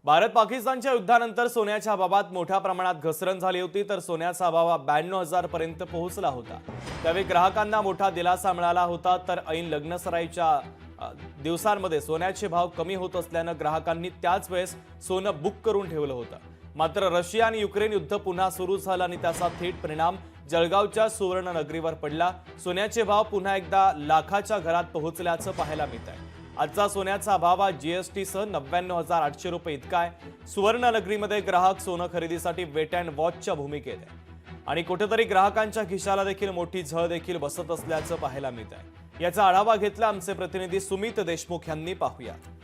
भारत पाकिस्तानच्या युद्धानंतर सोन्याच्या भावात मोठ्या प्रमाणात घसरण झाली होती, तर सोन्याचा भाव 92,000 पर्यंत पोहोचला होता। त्यावेळी ग्राहकांना मोठा दिलासा मिळाला होता, तर ऐन लग्नसराईच्या दिवसांमध्ये सोन्याचे भाव कमी होत असल्याने ग्राहकांनी त्याच वेळेस सोनं बुक करून ठेवलं होतं। मात्र रशिया आणि युक्रेन युद्ध पुन्हा सुरू झालं आणि त्याचा थेट परिणाम जळगावच्या सुवर्ण नगरीवर पडला। सोन्याचे भाव पुन्हा एकदा लाखाच्या घरात पोहोचल्याचं पाहायला मिळत आहे। आजचा सोन्याचा भाव जीएसटी सह 99,800 रुपये इतका आहे। सुवर्ण नगरीमध्ये ग्राहक सोनं खरेदीसाठी वेट अँड वॉचच्या भूमिकेत आहे आणि कुठेतरी ग्राहकांच्या खिशाला देखील मोठी झळ देखील बसत असल्याचं पाहायला मिळत आहे। याचा आढावा घेतला आमचे प्रतिनिधी सुमित देशमुख यांनी। पाहूयात।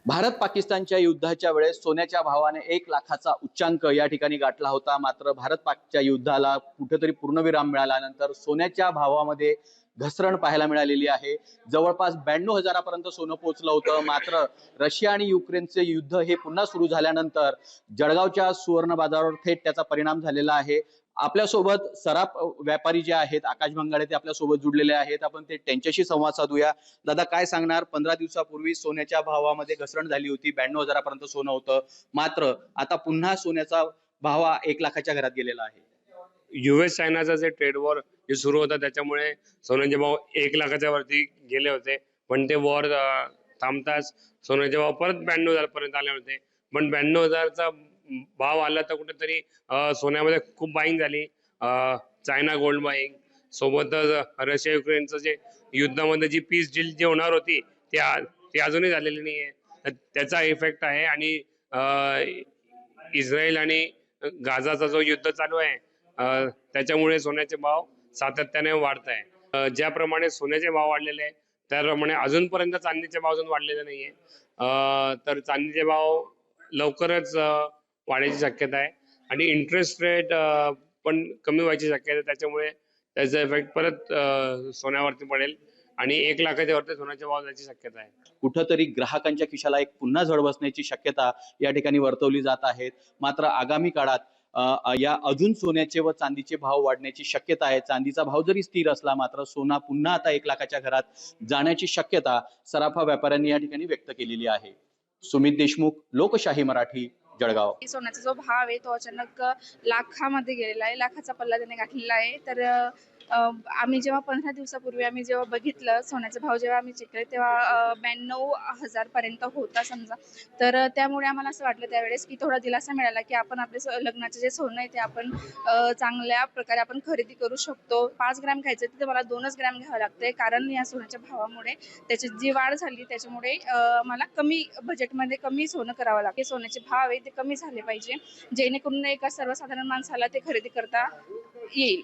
भारत पाकिस्तानच्या युद्धाच्या वेळेस सोन्याच्या भावाने 1 लाखाचा उच्चांक या ठिकाणी गाठला होता। मात्र भारत पाकच्या युद्धाला कुठेतरी पूर्णविराम मिळाल्यानंतर सोन्याच्या भावामध्ये घसरण पाहायला मिळालेली आहे। जवळपास 92,000 पर्यंत सोनं पोहोचलं होतं। मात्र रशिया आणि युक्रेनचे युद्ध हे पुन्हा सुरू झाल्यानंतर जळगावच्या सुवर्ण बाजारावर थेट त्याचा परिणाम झालेला आहे। आपल्यासोबत सराफ व्यापारी जे आहेत आकाश भंगाडे ते आपल्यासोबत जुडलेले आहेत। आपण ते त्यांच्याशी संवाद साधूया। दादा, काय सांगणार? 15 दिवसापूर्वी सोन्याच्या भावामध्ये घसरण झाली होती, 92,000 पर्यंत सोनं होतं। मात्र आता पुन्हा सोन्याचा भाव 1 लाखाच्या घरात गेलेला आहे। US चायनाचा जे ट्रेड वॉर जे सुरू होता त्याच्यामुळे सोन्याचे भाव 1 लाखाच्या वरती गेले होते, पण ते वॉर थांबताच सोन्याचे भाव परत 92,000 पर्यंत आले होते। पण 92,000चा भाव आला तर कुठेतरी सोन्यामध्ये खूप बाईंग झाली। चायना गोल्ड बाईंग सोबतच रशिया युक्रेनचं जे युद्धामध्ये जी पीस डील जी होणार होती ती अजूनही झालेली नाहीये। त्याचा इफेक्ट आहे आणि इस्रायल आणि गाझाचा जो युद्ध चालू आहे त्याच्यामुळे सोन्याचे भाव सातत्याने वाढत आहे। ज्याप्रमाणे सोन्याचे भाव वाढलेले आहे त्याप्रमाणे अजूनपर्यंत चांदीचे भाव अजून वाढलेले नाहीये। तर चांदीचे भाव लवकरच वाढायची शक्यता आहे आणि इंटरेस्ट रेट पण कमी व्हायची शक्यता आहे। त्याच्यामुळे त्याचा इफेक्ट परत सोन्यावरती पडेल आणि 1 लाखाच्या वरती सोन्याचे भाव जायची शक्यता आहे। कुठेतरी ग्राहकांच्या खिशाला एक पुन्हा झळ बसण्याची शक्यता या ठिकाणी वर्तवली जात आहे। मात्र आगामी काळात या अजून सोन्याचे व चांदीचे भाव वाढण्याची शक्यता आहे। चांदीचा भाव जरी स्थिर असला मात्र सोना पुन्हा आता 1 लाखाच्या घरात जाण्याची शक्यता सराफा व्यापाऱ्यांनी या ठिकाणी व्यक्त केलेली आहे। सुमित देशमुख, लोकशाही मराठी, जळगाव। सोन्याचा जो भाव आहे तो अचानक लाखामध्ये गेलेला आहे, लाखाचा पल्ला त्याने गाठलेला आहे। तर आम्ही जेव्हा 15 दिवसापूर्वी आम्ही जेव्हा बघितलं सोन्याचा भाव जेव्हा आम्ही चेक केला तेव्हा 92,000 पर्यंत होता समजा। तर त्यामुळे आम्हाला असं वाटलं त्यावेळेस की थोडा दिलासा मिळाला की आपण आपले लग्नाचे जे सोनं आहे ते आपण चांगल्या प्रकारे आपण खरेदी करू शकतो। 5 ग्रॅम घ्यायचं तिथे मला 2च ग्रॅम घ्यावं लागतंय, कारण या सोन्याच्या भावामुळे त्याची जी वाढ झाली त्याच्यामुळे मला कमी बजेटमध्ये कमी सोनं करावं लागते। सोन्याचे भाव आहे ते कमी झाले पाहिजे, जेणेकरून एका सर्वसाधारण माणसाला ते खरेदी करता येईल।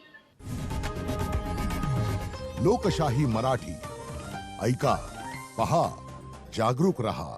लोकशाही मराठी ऐका, पहा, जागरूक रहा।